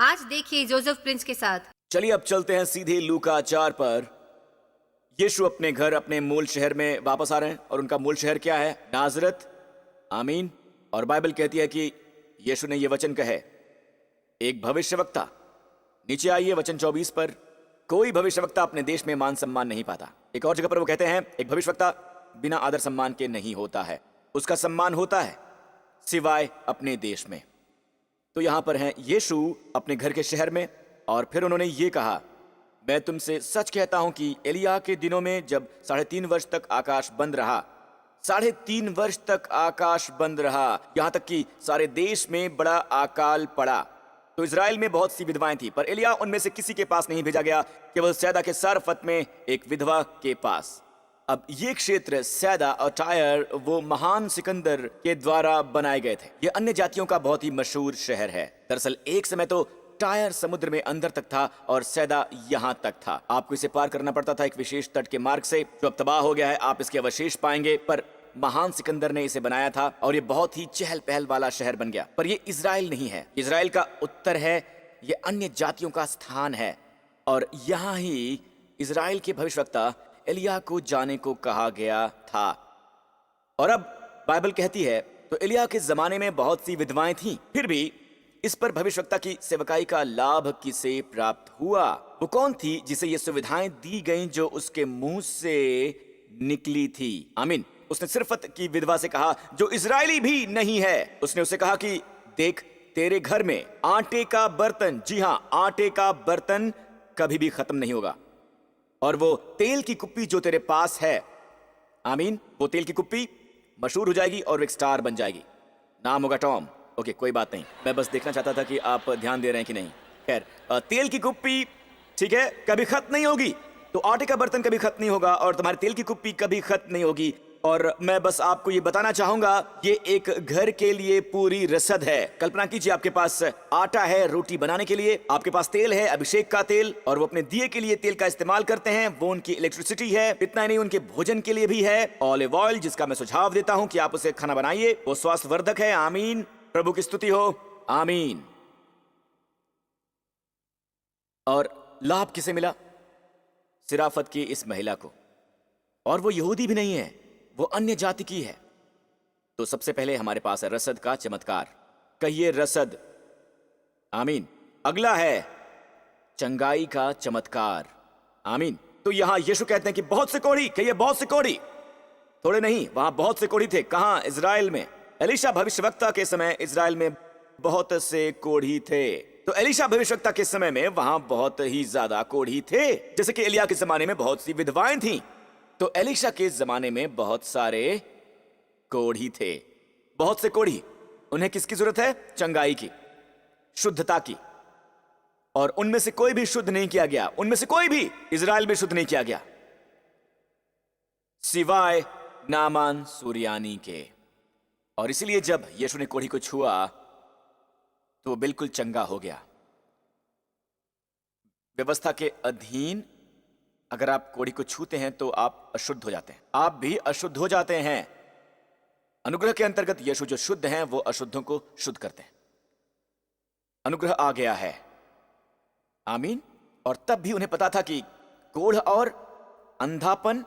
आज देखिए Joseph Prince के साथ। चलिए अब चलते हैं सीधे लूका 4 पर। यीशु अपने घर, अपने मूल शहर में वापस आ रहे हैं और उनका मूल शहर क्या है? नाजरत। आमीन। और बाइबल कहती है कि यीशु ने ये वचन कहे, एक भविष्यवक्ता। नीचे आइए वचन 24 पर। कोई भविष्यवक्ता अपने देश में मान सम्मान नहीं पाता। एक और जगह पर वो कहते हैं, एक भविष्यवक्ता बिना आदर सम्मान के नहीं होता है, उसका सम्मान होता है सिवाय अपने देश में। तो यहां पर हैं यीशु अपने घर के शहर में, और फिर उन्होंने ये कहा, मैं तुमसे सच कहता हूं कि एलिय्याह के दिनों में जब 3.5 वर्ष तक आकाश बंद रहा, 3.5 वर्ष तक आकाश बंद रहा, यहां तक कि सारे देश में बड़ा अकाल पड़ा, तो इजराइल में बहुत सी विधवाएं थी, पर एलिय्याह उनमें से किसी के पास नहीं भेजा गया, केवल सैदा के सारफत में एक विधवा के पास। अब ये क्षेत्र सैदा और टायर वो महान सिकंदर के द्वारा बनाए गए थे। ये अन्य जातियों का बहुत ही मशहूर शहर है। दरअसल एक समय तो टायर समुद्र में अंदर तक था और सैदा यहाँ तक था। आपको इसे पार करना पड़ता था एक विशेष तट के मार्ग से, जो अब तबाह हो गया है। आप इसके अवशेष पाएंगे, पर महान सिकंदर ने इसे बनाया था और ये बहुत ही चहल पहल वाला शहर बन गया। पर ये इजराइल नहीं है, इजराइल का उत्तर है, ये अन्य जातियों का स्थान है। और यहाँ ही इजराइल के भविष्यवक्ता एलिय्याह को जाने को कहा गया था। और अब बाइबल कहती है, तो एलिय्याह के जमाने में बहुत सी विधवाएं थीं, फिर भी इस पर भविष्यवक्ता की सेवकाई का लाभ किसे प्राप्त हुआ? वो कौन थी जिसे ये सुविधाएं दी गईं जो उसके मुंह से निकली थी? आमीन। उसने सिरफत की विधवा से कहा, जो इजरायली भी नहीं है। उसने उसे कहा कि देख, तेरे घर में आटे का बर्तन, जी हां, आटे का बर्तन कभी भी खत्म नहीं होगा, और वो तेल की कुप्पी जो तेरे पास है, आमीन, वो तेल की कुप्पी मशहूर हो जाएगी और एक स्टार बन जाएगी। नाम होगा टॉम। ओके, कोई बात नहीं, मैं बस देखना चाहता था कि आप ध्यान दे रहे हैं कि नहीं। खैर, तेल की कुप्पी, ठीक है, कभी खत्म नहीं होगी। तो आटे का बर्तन कभी खत्म नहीं होगा और तुम्हारी तेल की कुप्पी कभी खत्म नहीं होगी। और मैं बस आपको ये बताना चाहूंगा, ये एक घर के लिए पूरी रसद है। कल्पना कीजिए, आपके पास आटा है रोटी बनाने के लिए, आपके पास तेल है, अभिषेक का तेल, और वो अपने दिए के लिए तेल का इस्तेमाल करते हैं, वो उनकी इलेक्ट्रिसिटी है। इतना ही नहीं, उनके भोजन के लिए भी है ऑलिव ऑयल, जिसका मैं सुझाव देता हूं कि आप उसे खाना बनाइए, वो स्वास्थ्यवर्धक है। आमीन, प्रभु की स्तुति हो। आमीन। और लाभ किसे मिला? सिराफत की इस महिला को, और वो यहूदी भी नहीं है, वो अन्य जाति की है। तो सबसे पहले हमारे पास है रसद का चमत्कार। कहिए रसद। आमीन। अगला है चंगाई का चमत्कार। आमीन। तो यहां यीशु कहते हैं कि बहुत से कोढ़ी, कहिए बहुत से कोढ़ी, थोड़े नहीं, वहां बहुत से कोढ़ी थे। कहां? इजराइल में। एलीशा भविष्यवक्ता के समय इजराइल में बहुत से कोढ़ी थे। तो एलीशा भविष्यवक्ता के समय में वहां बहुत ही ज्यादा कोढ़ी थे, जैसे कि एलिय्याह के जमाने में बहुत सी विधवाएं थीं। तो एलीशा के जमाने में बहुत सारे कोढ़ी थे। बहुत से कोढ़ी, उन्हें किसकी जरूरत है? चंगाई की, शुद्धता की। और उनमें से कोई भी शुद्ध नहीं किया गया, उनमें से कोई भी इजराइल में शुद्ध नहीं किया गया, सिवाय नामान सूर्यानी के। और इसलिए जब यीशु ने कोढ़ी को छुआ तो वो बिल्कुल चंगा हो गया। व्यवस्था के अधीन अगर आप कोढ़ी को छूते हैं तो आप अशुद्ध हो जाते हैं, आप भी अशुद्ध हो जाते हैं। अनुग्रह के अंतर्गत यीशु जो शुद्ध हैं वो अशुद्धों को शुद्ध करते हैं। अनुग्रह आ गया है। आमीन। और तब भी उन्हें पता था कि कोढ़ और अंधापन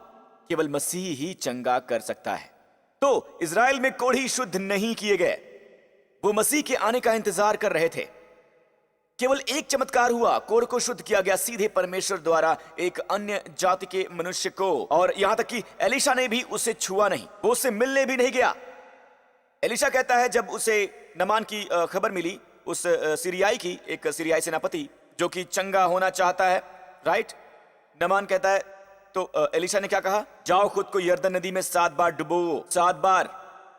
केवल मसीह ही चंगा कर सकता है। तो इजराइल में कोढ़ी शुद्ध नहीं किए गए, वो मसीह के आने का इंतजार कर रहे थे। केवल एक चमत्कार हुआ, कोढ़ को शुद्ध किया गया सीधे परमेश्वर द्वारा एक अन्य जाति के मनुष्य को। और यहां तक कि एलीशा ने भी उसे छुआ नहीं, वो उससे मिलने भी नहीं गया। एलीशा कहता है, जब उसे नमान की खबर मिली, उस सीरियाई की, एक सीरियाई सेनापति जो कि चंगा होना चाहता है, राइट? नमान कहता है, तो एलीशा ने क्या कहा? जाओ खुद को यरदन नदी में 7 बार डुबो, 7 बार,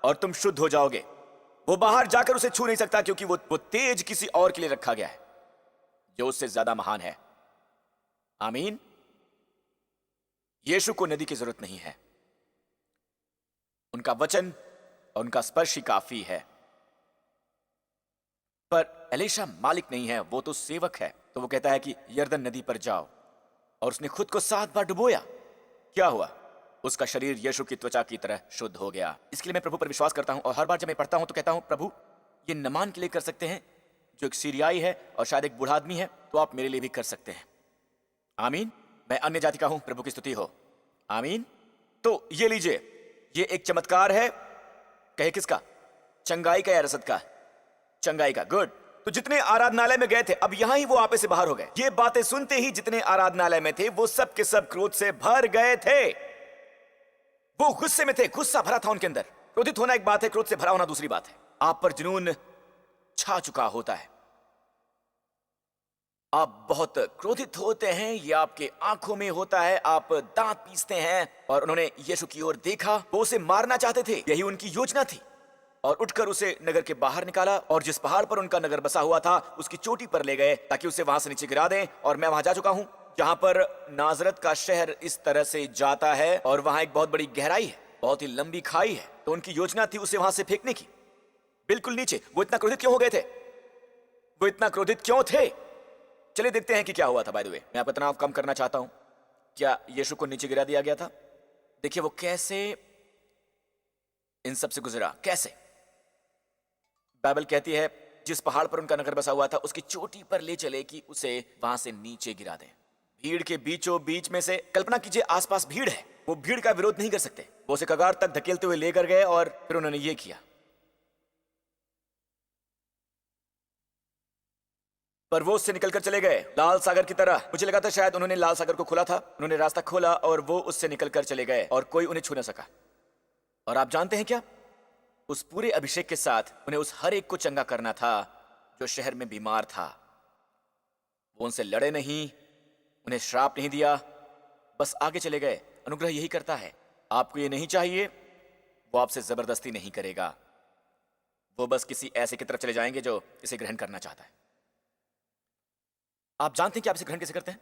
और तुम शुद्ध हो जाओगे। वो बाहर जाकर उसे छू नहीं सकता, क्योंकि वो तेज किसी और के लिए रखा गया है जो उससे ज्यादा महान है। आमीन। यीशु को नदी की जरूरत नहीं है, उनका वचन और उनका स्पर्श ही काफी है। पर एलीशा मालिक नहीं है, वो तो सेवक है। तो वो कहता है कि यरदन नदी पर जाओ, और उसने खुद को 7 बार डुबोया। क्या हुआ? उसका शरीर यीशु की त्वचा की तरह शुद्ध हो गया। इसके लिए मैं प्रभु पर विश्वास करता हूं, और हर बार जब मैं पढ़ता हूं तो कहता हूं, प्रभु ये नमान के लिए कर सकते हैं जो एक सीरियाई है और शायद एक बूढ़ा आदमी है, तो आप मेरे लिए भी कर सकते हैं। आमीन। मैं अन्य जाति का हूं, प्रभु की स्तुति हो। आमीन। तो ये लीजिए, ये एक चमत्कार है। कहे किसका? चंगाई का या रसद का? चंगाई का। गुड। तो जितने आराधनालय में गए थे, अब यहां ही वो आपे से बाहर हो गए। ये बातें सुनते ही जितने आराधनालय में थे वो सब के सब क्रोध से भर गए थे। वो गुस्से में थे, गुस्सा भरा था उनके अंदर। क्रोधित होना एक बात है, क्रोध से भरा होना दूसरी बात है। आप पर जुनून छा चुका होता है, आप बहुत क्रोधित होते हैं, ये आपके आंखों में होता है, आप दांत पीसते हैं। और उन्होंने यीशु की ओर देखा, वो उसे मारना चाहते थे, यही उनकी योजना थी। और उठकर उसे नगर के बाहर निकाला और जिस पहाड़ पर उनका नगर बसा हुआ था उसकी चोटी पर ले गए ताकि उसे वहां से नीचे गिरा दें। और मैं वहां जा चुका हूं जहां पर नाजरत का शहर इस तरह से जाता है और वहां एक बहुत बड़ी गहराई है, बहुत ही लंबी खाई है। तो उनकी योजना थी उसे वहां से फेंकने की, बिल्कुल नीचे। वो इतना क्रोधित क्यों हो गए थे? वो इतना क्रोधित क्यों थे? चलिए देखते हैं कि क्या हुआ था। बाय द वे, मैं आपका तनाव कम करना चाहता हूं। क्या यीशु को नीचे गिरा दिया गया था? देखिए वो कैसे इन सब से गुजरा। कैसे? बाइबल कहती है जिस पहाड़ पर उनका नगर बसा हुआ था उसकी चोटी पर ले चले कि उसे वहां से नीचे गिरा दें। भीड़ के बीचों बीच में से, कल्पना कीजिए आसपास भीड़ है, वो भीड़ का विरोध नहीं कर सकते। वो उसे कगार तक धकेलते हुए लेकर गए और फिर उन्होंने ये किया। पर वो उससे निकलकर चले गए लाल सागर की तरह। मुझे लगा था शायद उन्होंने लाल सागर को खोला था, उन्होंने रास्ता खोला और वो उससे निकलकर चले गए और कोई उन्हें छू न सका। और आप जानते हैं क्या? उस पूरे अभिषेक के साथ उन्हें उस हर एक को चंगा करना था जो शहर में बीमार था। वो उनसे लड़े नहीं, उन्हें श्राप नहीं दिया, बस आगे चले गए। अनुग्रह यही करता है। आपको ये नहीं चाहिए, वो आपसे जबरदस्ती नहीं करेगा। वो बस किसी ऐसे की तरफ चले जाएंगे जो इसे ग्रहण करना चाहता है। आप जानते हैं कि आप इसे ग्रहण कैसे करते हैं?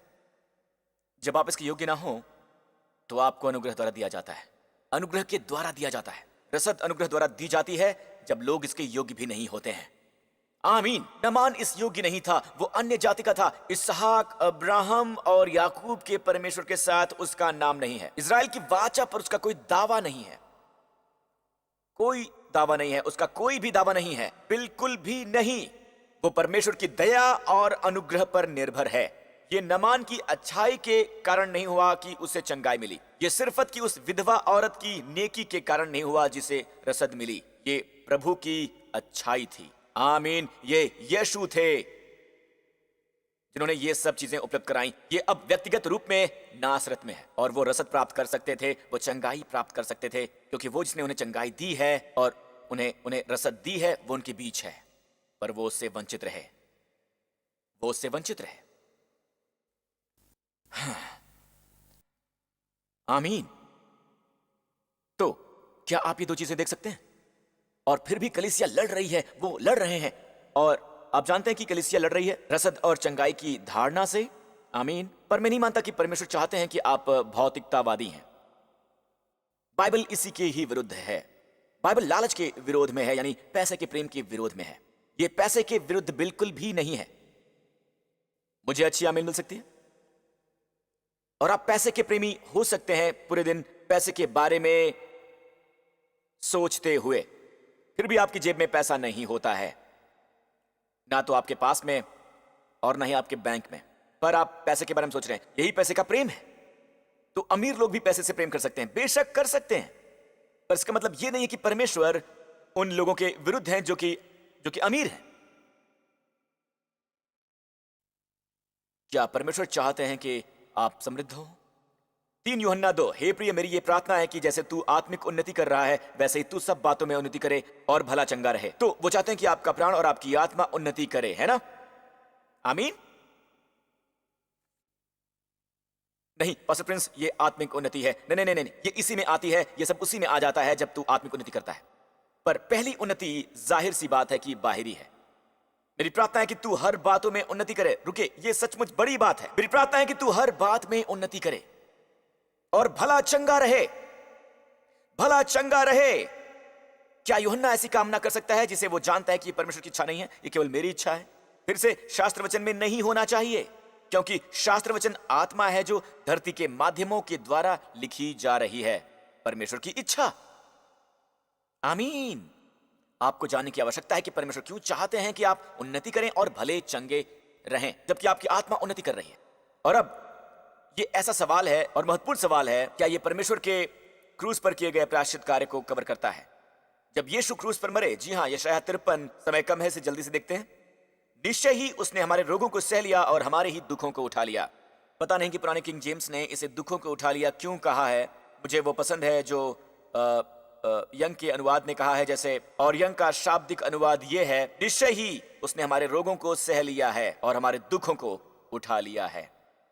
जब आप इसके योग्य ना हो तो आपको अनुग्रह द्वारा दिया जाता है। अनुग्रह के द्वारा दिया जाता है। रसद अनुग्रह द्वारा दी जाती है जब लोग इसके योग्य भी नहीं होते हैं। आमीन। नामान इस योग्य नहीं था, वो अन्य जाति का था। इसहाक, अब्राहम और याकूब के परमेश्वर के साथ उसका नाम नहीं है। इज़राइल की वाचा पर उसका कोई दावा नहीं है, कोई दावा नहीं है, उसका कोई भी दावा नहीं है, बिल्कुल भी नहीं। वो परमेश्वर की दया और अनुग्रह पर निर्भर है। ये नामान की अच्छाई के कारण नहीं हुआ कि उसे चंगाई मिली। ये सिर्फत की उस विधवा औरत की नेकी के कारण नहीं हुआ जिसे रसद मिली। ये प्रभु की अच्छाई थी। आमीन। ये यीशु थे जिन्होंने ये सब चीजें उपलब्ध कराई। ये अब व्यक्तिगत रूप में नासरत में है और वो रसद प्राप्त कर सकते थे, वो चंगाई प्राप्त कर सकते थे, क्योंकि वो जिसने उन्हें चंगाई दी है और उन्हें रसद दी है वो उनके बीच है। पर वो उससे वंचित रहे, वो उससे वंचित रहे। आमीन। तो क्या आप ये दो चीजें देख सकते हैं? और फिर भी कलीसिया लड़ रही है, वो लड़ रहे हैं। और आप जानते हैं कि कलीसिया लड़ रही है रसद और चंगाई की धारणा से। आमीन। पर मैं नहीं मानता कि परमेश्वर चाहते हैं कि आप भौतिकतावादी हैं। बाइबल इसी के ही विरुद्ध है। बाइबल लालच के विरोध में है, यानी पैसे के प्रेम के विरोध में है। ये पैसे के विरुद्ध बिल्कुल भी नहीं है। मुझे अच्छी आमीन मिल सकती है और आप पैसे के प्रेमी हो सकते हैं पूरे दिन पैसे के बारे में सोचते हुए, फिर भी आपकी जेब में पैसा नहीं होता है, ना तो आपके पास में और ना ही आपके बैंक में, पर आप पैसे के बारे में सोच रहे हैं। यही पैसे का प्रेम है। तो अमीर लोग भी पैसे से प्रेम कर सकते हैं, बेशक कर सकते हैं, पर इसका मतलब यह नहीं है कि परमेश्वर उन लोगों के विरुद्ध हैं जो कि अमीर हैं। क्या परमेश्वर चाहते हैं कि आप समृद्ध हो? 3 यूहन्ना 2। हे प्रिय, मेरी ये प्रार्थना है कि जैसे तू आत्मिक उन्नति कर रहा है वैसे ही तू सब बातों में उन्नति करे और भला चंगा रहे। तो वो चाहते हैं कि आपका प्राण और आपकी आत्मा उन्नति करे, है ना? आमीन। नहीं पास्टर प्रिंस, ये आत्मिक उन्नति है। नहीं नहीं नहीं, ये इसी में आती है, ये सब उसी में आ जाता है जब तू आत्मिक उन्नति करता है। पर पहली उन्नति जाहिर सी बात है कि बाहरी है। मेरी प्रार्थना है कि तू हर बातों में उन्नति करे। रुके, ये सचमुच बड़ी बात है। मेरी प्रार्थना है कि तू हर बात में उन्नति करे और भला चंगा रहे, भला चंगा रहे। क्या यूहन्ना ऐसी कामना कर सकता है जिसे वो जानता है कि परमेश्वर की इच्छा नहीं है, ये केवल मेरी इच्छा है? फिर से शास्त्र वचन में नहीं होना चाहिए, क्योंकि शास्त्र वचन आत्मा है जो धरती के माध्यमों के द्वारा लिखी जा रही है। परमेश्वर की इच्छा। आमीन। आपको जानने की आवश्यकता है कि परमेश्वर क्यों चाहते हैं कि आप उन्नति करें और भले चंगे रहें, जबकि आपकी आत्मा उन्नति कर रही है। और अब ये ऐसा सवाल है और महत्वपूर्ण सवाल है, क्या ये परमेश्वर के क्रूस पर किए गए प्रायश्चित कार्य को कवर करता है? जब यीशु क्रूस पर मरे, जी हाँ, यशायाह 53 समय कम है से जल्दी से देखते हैं, निश्चय ही उसने हमारे रोगों को सह लिया और हमारे ही दुखों को उठा लिया। पता नहीं कि पुराने किंग जेम्स ने इसे दुखों को उठा लिया क्यों कहा है। मुझे वो पसंद है जो यंग के अनुवाद ने कहा है जैसे, और यंग का शाब्दिक अनुवाद ये है, निश्चय ही उसने हमारे रोगों को सह लिया है और हमारे दुखों को उठा लिया है।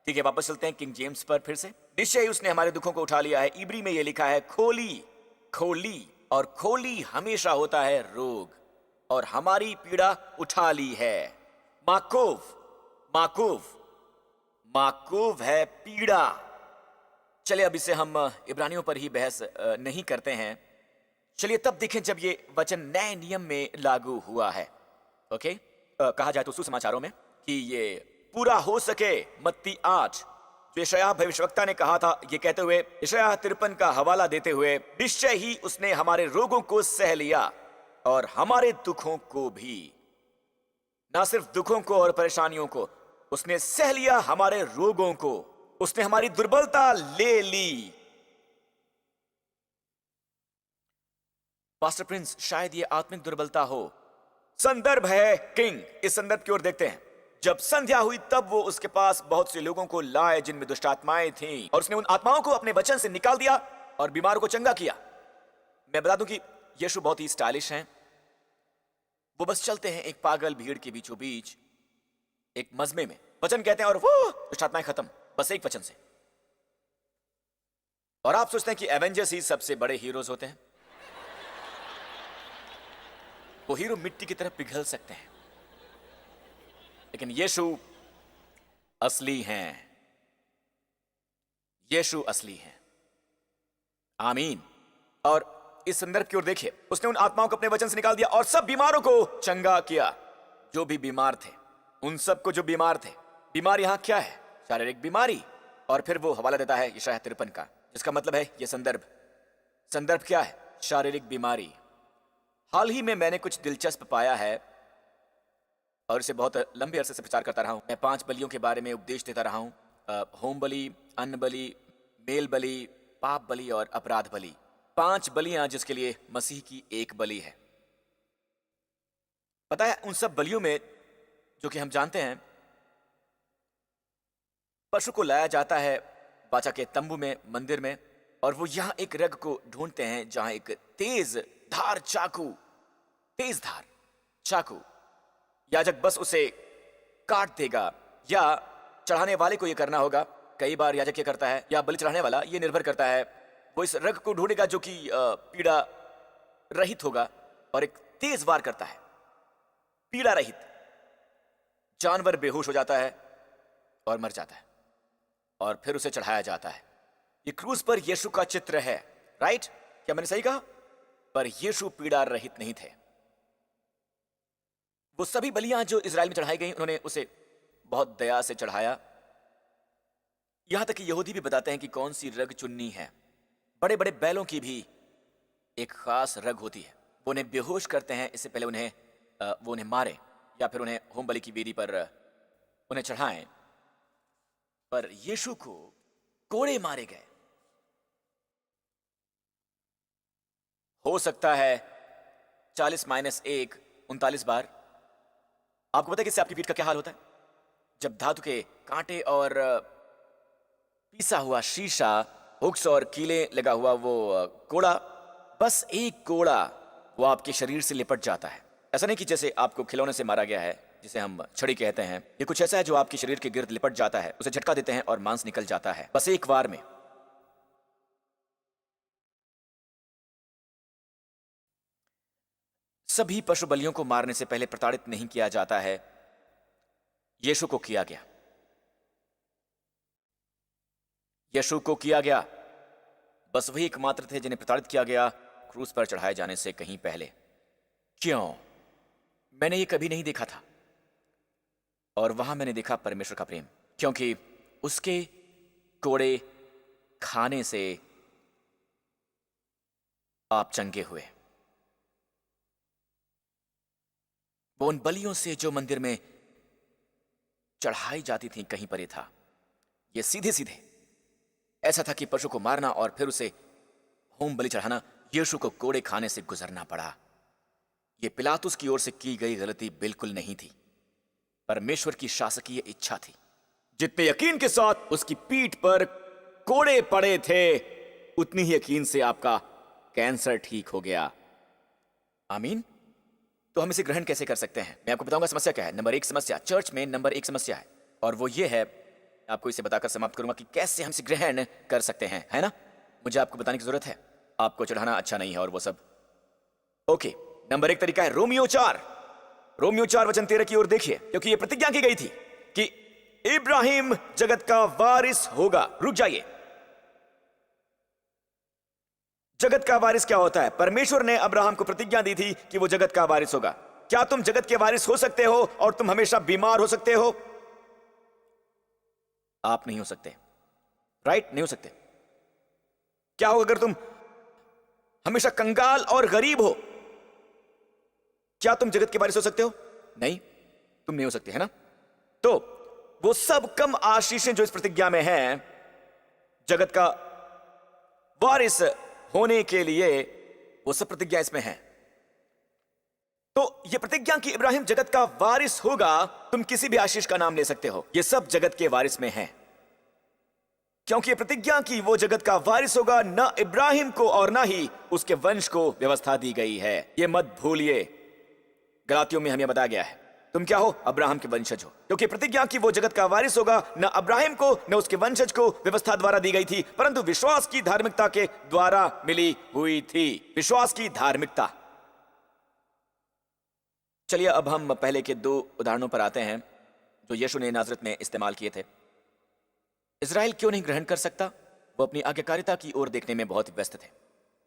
ठीक है, वापस चलते हैं किंग जेम्स पर फिर से। निश्चय ही उसने हमारे दुखों को उठा लिया है। इब्री में ये लिखा है खोली, खोली, और खोली हमेशा होता है रोग, और हमारी पीड़ा उठा ली है। माकोव, माकोव, माकोव है पीड़ा। चलिए अब इसे हम इब्रानियों पर ही बहस नहीं करते हैं। चलिए तब देखें जब ये वचन नए नियम में लागू हुआ है। ओके, कहा जाए तो सुसमाचारों में कि ये पूरा हो सके, मत्ती 8, जो यशायाह भविष्यवक्ता ने कहा था, ये कहते हुए यशायाह 53 का हवाला देते हुए, निश्चय ही उसने हमारे रोगों को सह लिया और हमारे दुखों को भी। ना सिर्फ दुखों को और परेशानियों को, उसने सह लिया हमारे रोगों को, उसने हमारी दुर्बलता ले ली। पास्टर प्रिंस, शायद ये आत्मिक दुर्बलता हो। संदर्भ है किंग, इस संदर्भ की ओर देखते हैं। जब संध्या हुई तब वो उसके पास बहुत से लोगों को लाए जिनमें दुष्ट आत्माएं थीं, और उसने उन आत्माओं को अपने वचन से निकाल दिया और बीमारों को चंगा किया। मैं बता दूं कि यीशु बहुत ही स्टाइलिश हैं। वो बस चलते हैं एक पागल भीड़ के बीचों बीच, एक मजमे में वचन कहते हैं और वो दुष्ट आत्माएं खत्म, बस एक वचन से। और आप सोचते हैं कि एवेंजर्स ही सबसे बड़े हीरोज होते हैं। वो हीरो मिट्टी की तरह पिघल सकते हैं, लेकिन यीशु असली हैं। यीशु असली हैं। आमीन। और इस संदर्भ की ओर देखिए, उसने उन आत्माओं को अपने वचन से निकाल दिया और सब बीमारों को चंगा किया। जो भी बीमार थे, उन सबको जो बीमार थे। बीमार यहां क्या है? शारीरिक बीमारी। और फिर वो हवाला देता है यशायाह 53 का, जिसका मतलब है ये संदर्भ क्या है? शारीरिक बीमारी। हाल ही में मैंने कुछ दिलचस्प पाया है और इसे बहुत लंबे अरसे से प्रचार करता रहा हूं। मैं 5 बलियों के बारे में उपदेश देता रहा हूं। होम बलि, अन्न बलि, मेल बलि, पाप बलि और अपराध बलि। 5 बलियां जिसके लिए मसीह की एक बलि है। पता है, उन सब बलियों में जो कि हम जानते हैं, पशु को लाया जाता है बाचा के तंबू में, मंदिर में, और वो यहां एक रग को ढूंढते हैं जहां एक तेज धार चाकू, याजक बस उसे काट देगा, या चढ़ाने वाले को यह करना होगा। कई बार याजक ये करता है या बलि चढ़ाने वाला, ये निर्भर करता है। वो इस रग को ढूंढेगा जो कि पीड़ा रहित होगा, और एक तेज वार करता है पीड़ा रहित। जानवर बेहोश हो जाता है और मर जाता है, और फिर उसे चढ़ाया जाता है। ये क्रूस पर यीशु का चित्र है, राइट? क्या मैंने सही कहा? पर यीशु पीड़ा रहित नहीं थे। वो सभी बलियां जो इजराइल में चढ़ाई गई, उन्होंने उसे बहुत दया से चढ़ाया। यहां तक कि यहूदी भी बताते हैं कि कौन सी रग चुननी है। बड़े बड़े बैलों की भी एक खास रग होती है। वो उन्हें बेहोश करते हैं, इससे पहले वो उन्हें मारे, या फिर उन्हें होम बलि की वेदी पर उन्हें चढ़ाएं। पर यीशु को कोड़े मारे गए। हो सकता है 40 - 1 39 बार। आपको पता है कि इससे आपकी पीठ का क्या हाल होता है? जब धातु के कांटे और पीसा हुआ शीशा, हुक्स और कीले लगा हुआ वो कोड़ा, बस एक कोड़ा, वो आपके शरीर से लिपट जाता है। ऐसा नहीं कि जैसे आपको खिलौने से मारा गया है, जिसे हम छड़ी कहते हैं। ये कुछ ऐसा है जो आपके शरीर के गिर्द लिपट जाता है, उसे झटका देते हैं और मांस निकल जाता है, बस एक बार में। सभी पशु बलियों को मारने से पहले प्रताड़ित नहीं किया जाता है। यीशु को किया गया। यीशु को किया गया। बस वही एकमात्र थे जिन्हें प्रताड़ित किया गया क्रूस पर चढ़ाए जाने से कहीं पहले। क्यों? मैंने ये कभी नहीं देखा था, और वहां मैंने देखा परमेश्वर का प्रेम, क्योंकि उसके कोड़े खाने से आप चंगे हुए। वो उन बलियों से जो मंदिर में चढ़ाई जाती थी कहीं परे था। ये सीधे सीधे ऐसा था कि पशु को मारना और फिर उसे होम बलि चढ़ाना। यीशु को कोड़े खाने से गुजरना पड़ा। यह पिलातुस की ओर से की गई गलती बिल्कुल नहीं थी, परमेश्वर की शासकीय इच्छा थी। जितने यकीन के साथ उसकी पीठ पर कोड़े पड़े थे, उतनी ही यकीन से आपका कैंसर ठीक हो गया। आमीन। तो हम इसे ग्रहण कैसे कर सकते हैं? मैं आपको बताऊंगा समस्या क्या है। नंबर एक समस्या, चर्च में नंबर एक समस्या है, और वो ये है, आपको इसे बताकर समाप्त करूंगा कि कैसे हम इसे ग्रहण कर सकते हैं, है ना? मुझे आपको बताने की जरूरत है। आपको चढ़ाना अच्छा नहीं है और वो सब। ओके, नंबर एक तरीका है रोमियो 4। रोमियो 4 वचन 13 की ओर देखिए, क्योंकि ये प्रतिज्ञा की गई थी कि इब्राहिम जगत का वारिस होगा। रुक जाइए, जगत का वारिस क्या होता है? परमेश्वर ने अब्राहम को प्रतिज्ञा दी थी कि वो जगत का वारिस होगा। क्या तुम जगत के वारिस हो सकते हो और तुम हमेशा बीमार हो सकते हो? आप नहीं हो सकते, राइट? नहीं हो सकते। क्या होगा अगर तुम हमेशा कंगाल और गरीब हो? क्या तुम जगत के वारिस हो सकते हो? नहीं, तुम नहीं हो सकते, है ना? तो वो सब कम आशीषें जो इस प्रतिज्ञा में हैं, जगत का वारिस होने के लिए, वो सब प्रतिज्ञा इसमें है। तो ये प्रतिज्ञा कि इब्राहिम जगत का वारिस होगा, तुम किसी भी आशीष का नाम ले सकते हो, ये सब जगत के वारिस में है। क्योंकि ये प्रतिज्ञा कि वो जगत का वारिस होगा, न इब्राहिम को और न ही उसके वंश को व्यवस्था दी गई है। ये मत भूलिए, गलातियों में हमें बताया गया है तुम क्या हो? अब्राहम के वंशज हो। क्योंकि प्रतिज्ञा कि वो जगत का वारिस होगा न अब्राहम को न उसके वंशज को व्यवस्था द्वारा दी गई थी, परंतु विश्वास की धार्मिकता के द्वारा मिली हुई थी। विश्वास की धार्मिकता। चलिए अब हम पहले के 2 उदाहरणों पर आते हैं जो यीशु ने नाजरत में इस्तेमाल किए थे। इज़राइल क्यों नहीं ग्रहण कर सकता? वो अपनी आज्ञाकारिता की ओर देखने में बहुत व्यस्त थे,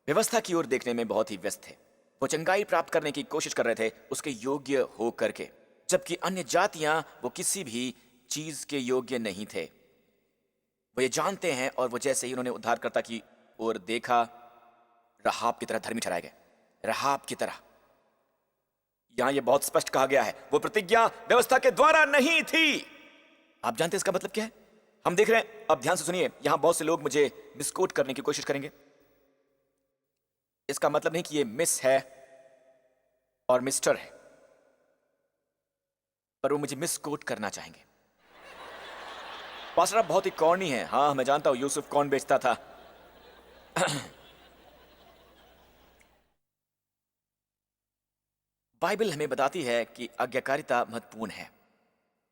व्यवस्था की ओर देखने में बहुत ही व्यस्त थे। वो चंगाई प्राप्त करने की कोशिश कर रहे थे उसके योग्य हो करके, जबकि अन्य जातियां वो किसी भी चीज के योग्य नहीं थे। वो ये जानते हैं, और वो जैसे ही उन्होंने उद्धारकर्ता की ओर देखा, राहाब की तरह धर्मी ठहराए गए। राहाब की तरह। यहां ये बहुत स्पष्ट कहा गया है, वो प्रतिज्ञा व्यवस्था के द्वारा नहीं थी। आप जानते हैं इसका मतलब क्या है? हम देख रहे हैं, अब ध्यान से सुनिए, यहां बहुत से लोग मुझे मिसकोट करने की कोशिश करेंगे। इसका मतलब नहीं कि ये मिस है और मिस्टर है, पर वो मुझे मिसकोट करना चाहेंगे। पास्टर आप बहुत ही कॉर्नी है। हाँ, मैं जानता हूं, यूसुफ कौन बेचता था। बाइबल हमें बताती है कि आज्ञाकारिता महत्वपूर्ण है,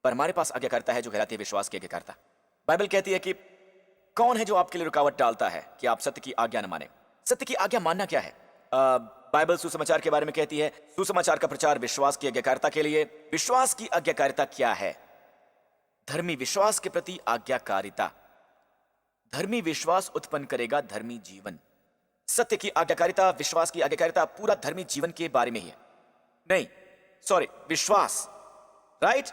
पर हमारे पास आज्ञाकारिता है जो कहलाती है विश्वास की आज्ञाकारिता। बाइबल कहती है कि कौन है जो आपके लिए रुकावट डालता है कि आप सत्य की आज्ञा न माने। सत्य की आज्ञा मानना क्या है? बाइबल सुसमाचार के बारे में कहती है, सुसमाचार का प्रचार विश्वास की आज्ञाकारिता के लिए। विश्वास की आज्ञाकारिता क्या है? धर्मी विश्वास के प्रति आज्ञाकारिता। धर्मी विश्वास उत्पन्न करेगा धर्मी जीवन। सत्य की आज्ञाकारिता, विश्वास की आज्ञाकारिता पूरा धर्मी जीवन के बारे में ही है। नहीं, सॉरी, विश्वास, राइट,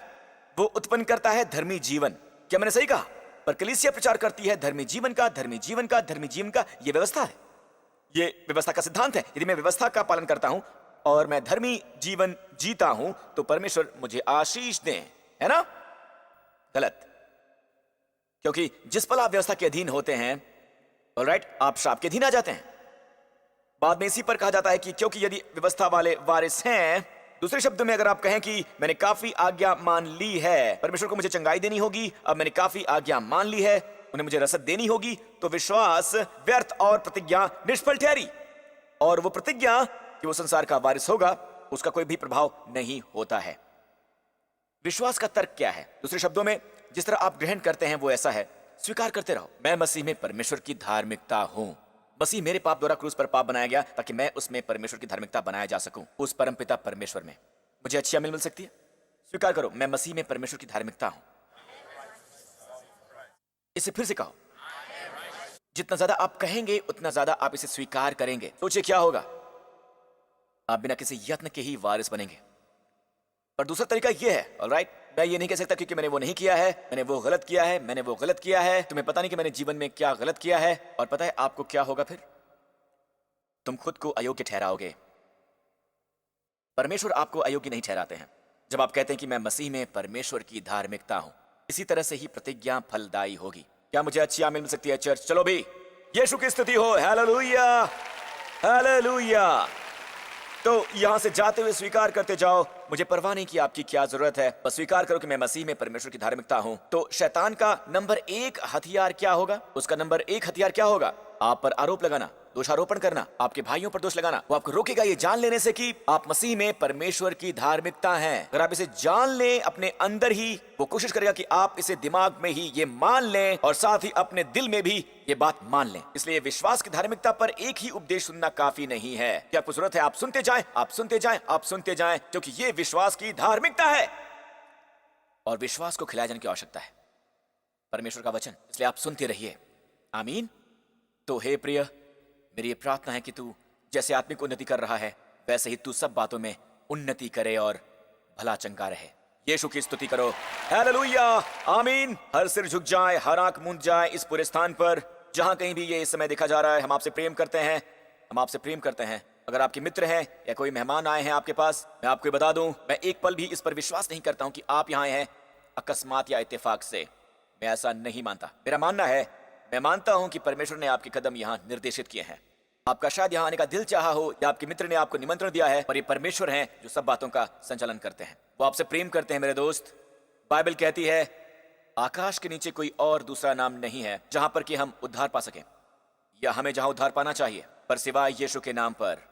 वो उत्पन्न करता है धर्मी जीवन। क्या मैंने सही कहा? पर कलीसिया प्रचार करती है धर्मी जीवन का, धर्मी जीवन का, धर्मी जीवन का। यह व्यवस्था है, ये व्यवस्था का सिद्धांत है। यदि मैं व्यवस्था का पालन करता हूं और मैं धर्मी जीवन जीता हूं तो परमेश्वर मुझे आशीष दें, है ना? गलत। क्योंकि जिस पल आप व्यवस्था के अधीन होते हैं, ऑलराइट, आप श्राप के अधीन आ जाते हैं। बाद में इसी पर कहा जाता है कि क्योंकि यदि व्यवस्था वाले वारिस हैं, दूसरे शब्दों में अगर आप कहें कि मैंने काफी आज्ञा मान ली है, परमेश्वर को मुझे चंगाई देनी होगी, अब मैंने काफी आज्ञा मान ली है, उन्हें मुझे रसद देनी होगी, तो विश्वास व्यर्थ और प्रतिज्ञा निष्फल ठहरी। और वो प्रतिज्ञा कि वो संसार का वारिस होगा, उसका कोई भी प्रभाव नहीं होता है। विश्वास का तर्क क्या है? दूसरे शब्दों में, जिस तरह आप ग्रहण करते हैं वो ऐसा है, स्वीकार करते रहो, मैं मसीह में परमेश्वर की धार्मिकता हूं। मसीह मेरे पाप द्वारा क्रूस पर पाप बनाया गया ताकि मैं उसमें परमेश्वर की धार्मिकता बनाया जा सकूं। उस परमपिता परमेश्वर में मुझे अच्छी अमील मिल सकती है। स्वीकार करो, मैं मसीह में परमेश्वर की धार्मिकता हूं। इसे फिर से कहो, जितना ज्यादा आप कहेंगे उतना ज्यादा आप इसे स्वीकार करेंगे। सोचिए क्या होगा, आप बिना किसी यत्न के ही वारिस बनेंगे। और दूसरा तरीका यह है, ऑलराइट, मैं ये नहीं कह सकता क्योंकि मैंने वो नहीं किया है, मैंने वो गलत किया है, मैंने वो गलत किया है। तुम्हें पता नहीं कि मैंने जीवन में क्या गलत किया है। और पता है आपको क्या होगा फिर? तुम खुद को अयोग्य ठहराओगे। परमेश्वर आपको अयोग्य नहीं ठहराते हैं। जब आप कहते हैं कि मैं मसीह में परमेश्वर की धार्मिकता हूं, इसी तरह से ही प्रतिज्ञा फलदायी होगी। क्या मुझे अच्छी आमीन मिल सकती है चर्च? चलो भी, यीशु की स्तुति हो। Hallelujah, hallelujah. तो यहां से जाते हुए स्वीकार करते जाओ, मुझे परवाह नहीं कि आपकी क्या जरूरत है, बस स्वीकार करो कि मैं मसीह में परमेश्वर की धार्मिकता हूं। तो शैतान का नंबर 1 हथियार क्या होगा? उसका नंबर 1 हथियार क्या होगा? आप पर आरोप लगाना, दोषारोपण करना, आपके भाइयों पर दोष लगाना। वो आपको रोकेगा ये जान लेने से कि आप मसीह में परमेश्वर की धार्मिकता हैं। अगर आप इसे जान लें अपने अंदर ही, वो कोशिश करेगा कि आप इसे दिमाग में ही ये मान लें और साथ ही अपने दिल में भी ये बात मान लें। इसलिए विश्वास की धार्मिकता पर एक ही उपदेश सुनना काफी नहीं है। क्या आपको जरूरत है? आप सुनते जाएं, आप सुनते जाएं, आप सुनते जाएं, क्योंकि ये विश्वास की धार्मिकता है और विश्वास को खिलाए जाने की आवश्यकता है, परमेश्वर का वचन। इसलिए आप सुनते रहिए। आमीन। तो हे प्रिय, मेरी ये प्रार्थना है कि तू जैसे आत्मिक उन्नति कर रहा है, वैसे ही तू सब बातों में उन्नति करे और भला चंगा रहे। यीशु की स्तुति करो। हालेलुया, आमीन। हर सिर झुक जाए, हर आंख मूंद जाए इस पूरे स्थान पर, जहां कहीं भी ये इस समय देखा जा रहा है। हम आपसे प्रेम करते हैं, हम आपसे प्रेम करते हैं। अगर आपके मित्र हैं या कोई मेहमान आए हैं आपके पास, मैं आपको बता दूं, मैं एक पल भी इस पर विश्वास नहीं करता हूं कि आप यहाँ आए हैं अकस्मात या इत्तेफाक से। मैं ऐसा नहीं मानता। मेरा मानना है, मैं मानता हूं कि परमेश्वर ने आपके कदम यहां निर्देशित किए हैं। आपका शायद यहां आने का दिल चाहा हो या आपके मित्र ने आपको निमंत्रण दिया है, और ये परमेश्वर हैं जो सब बातों का संचालन करते हैं। वो आपसे प्रेम करते हैं मेरे दोस्त। बाइबल कहती है आकाश के नीचे कोई और दूसरा नाम नहीं है जहां पर कि हम उद्धार पा सकें, या हमें जहां उद्धार पाना चाहिए, पर सिवाय यीशु के नाम पर।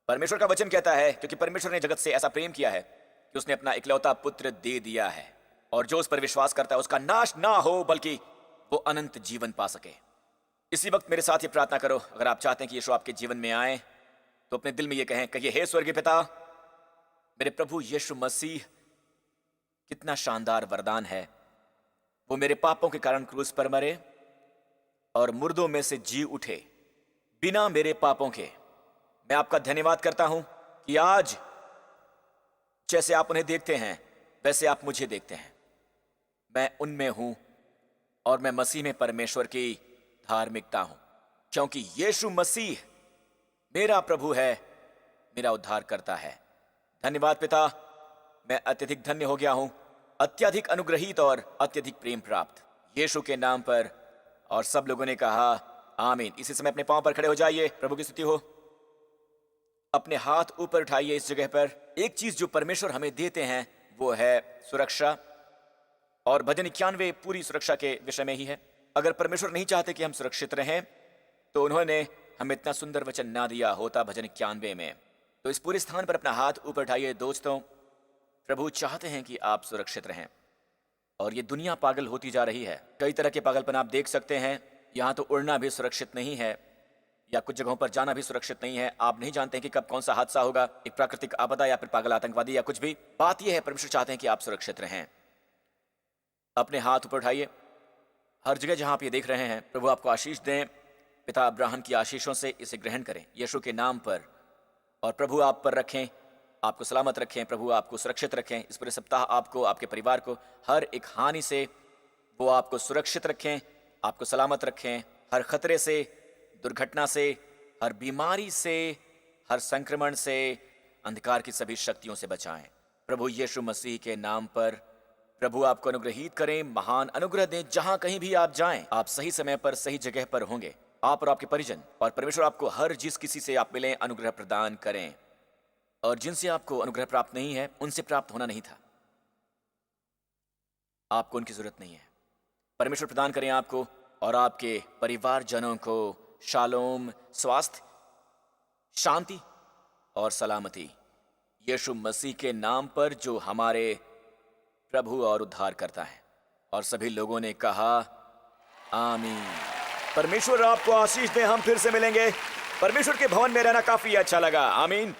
परमेश्वर का वचन कहता है, क्योंकि परमेश्वर ने जगत से ऐसा प्रेम किया है कि उसने अपना इकलौता पुत्र दे दिया है, और जो उस पर विश्वास करता है उसका नाश ना हो बल्कि वो अनंत जीवन पा सके। इसी वक्त मेरे साथ ये प्रार्थना करो। अगर आप चाहते हैं कि यीशु आपके जीवन में आए, तो अपने दिल में ये कहें, कहिए, हे स्वर्गीय पिता, मेरे प्रभु यीशु मसीह कितना शानदार वरदान है। वो मेरे पापों के कारण क्रूस पर मरे और मुर्दों में से जी उठे बिना मेरे पापों के। मैं आपका धन्यवाद करता हूं कि आज जैसे आप उन्हें देखते हैं वैसे आप मुझे देखते हैं। मैं उनमें हूं और मैं मसीह में परमेश्वर की धार्मिकता हूं, क्योंकि यीशु मसीह मेरा प्रभु है, मेरा उद्धार करता है। धन्यवाद पिता, मैं अत्यधिक धन्य हो गया हूं, अत्यधिक अनुग्रहित और अत्यधिक प्रेम प्राप्त यीशु के नाम पर। और सब लोगों ने कहा आमीन। इसी समय अपने पांव पर खड़े हो जाइए, प्रभु की स्तुति हो। अपने हाथ ऊपर उठाइए इस जगह पर। एक चीज जो परमेश्वर हमें देते हैं वो है सुरक्षा, और भजन 91 पूरी सुरक्षा के विषय में ही है। अगर परमेश्वर नहीं चाहते कि हम सुरक्षित रहें, तो उन्होंने हमें इतना सुंदर वचन ना दिया होता भजन 91 में। तो इस पूरे स्थान पर अपना हाथ ऊपर उठाइए दोस्तों। प्रभु चाहते हैं कि आप सुरक्षित रहें, और ये दुनिया पागल होती जा रही है। कई तरह के पागलपन आप देख सकते हैं। यहाँ तो उड़ना भी सुरक्षित नहीं है, या कुछ जगहों पर जाना भी सुरक्षित नहीं है। आप नहीं जानते हैं कि कब कौन सा हादसा होगा, एक प्राकृतिक आपदा या फिर पागल आतंकवादी या कुछ भी। बात यह है, परमेश्वर चाहते हैं कि आप सुरक्षित रहें। अपने हाथ ऊपर उठाइए। हर जगह जहां आप ये देख रहे हैं, प्रभु आपको आशीष दें। पिता अब्राहम की आशीषों से इसे ग्रहण करें यीशु के नाम पर, और प्रभु आप पर रखें, आपको सलामत रखें। प्रभु आपको सुरक्षित रखें। इस पूरे सप्ताह आपको, आपके परिवार को हर एक हानि से वो आपको सुरक्षित रखें, आपको सलामत रखें। हर खतरे से, दुर्घटना से, हर बीमारी से, हर संक्रमण से, अंधकार की सभी शक्तियों से बचाएं। प्रभु यीशु मसीह के नाम पर प्रभु आपको अनुग्रहित करें, महान अनुग्रह दें। जहां कहीं भी आप जाएं, आप सही समय पर सही जगह पर होंगे, आप और आपके परिजन। और परमेश्वर आपको हर जिस किसी से आप मिलें अनुग्रह प्रदान करें, और जिनसे आपको अनुग्रह प्राप्त नहीं है, उनसे प्राप्त होना नहीं था, आपको उनकी जरूरत नहीं है। परमेश्वर प्रदान करें आपको और आपके परिवारजनों को शालोम, स्वास्थ्य, शांति और सलामती यीशु मसीह के नाम पर, जो हमारे प्रभु और उद्धार करता है। और सभी लोगों ने कहा आमीन। परमेश्वर आपको आशीष दे। हम फिर से मिलेंगे। परमेश्वर के भवन में रहना काफी अच्छा लगा। आमीन।